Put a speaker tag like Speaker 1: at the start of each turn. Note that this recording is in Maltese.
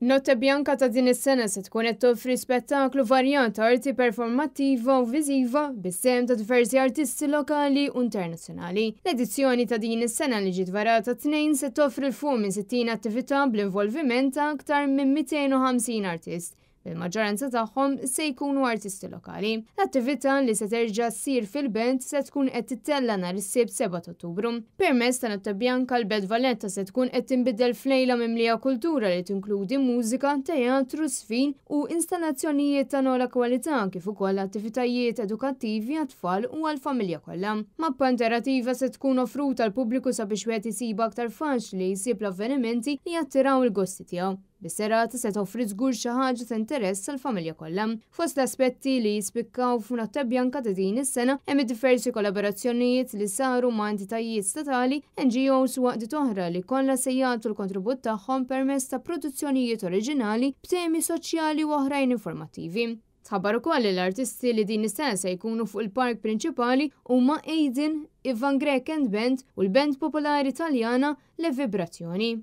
Speaker 1: Notte Bianka ta' din is-sena se tkun qed toffri spettaklu varjat ta' arti performattiva u viżiva bis-sehem ta' diversi artisti lokali u internazzjonali. L-edizzjoni ta' din is-sena li ġiet varata tnejn se toffri l-fuq minn 60 attività bl-involviment ta' aktar minn 250 artist. Il-maġġoranza tagħhom se jkunu artisti lokali. L-attività li se terġa' ssir fil-belt se tkun qed tittella nhar is-sibt 7 Ottubru. Permezz ta' Notte Bianka l-Belt Valletta se tkun qed tinbidel f'lejla mimlija kultura li tinkludi mużika, teatru, sfin u installazzjonijiet ta' nogħla kwalità kif ukoll attivitajiet edukattivi għat-tfal u għall-familja kollha. Mappa interattiva se tkun offruta l-pubbliku sabiex wieħed isib aktar faċli jsib l-avvenimenti li jattiraw il-gosti tiegħu. Bis-serata se toffri żgur xi ħaġa ta' interess għall-familja kollha. Fost l-aspetti li jispikkaw f'Notte Bianka ta' din is-sena hemm diversi kollaborazzjonijiet li saru ma' entitajiet statali, NGOs u waqdiet oħra li kollha se jagħtu l-kontribut tagħhom permezz ta' produzzjonijiet oriġinali b'temi soċjali u oħrajn informattivi. Tħabbar ukoll l-artisti li din is-sena se jkunu fuq il-park prinċipali huma Aiden, Ivan Grek and Band u l-band popolari Taljana Le Vibrazzjoni.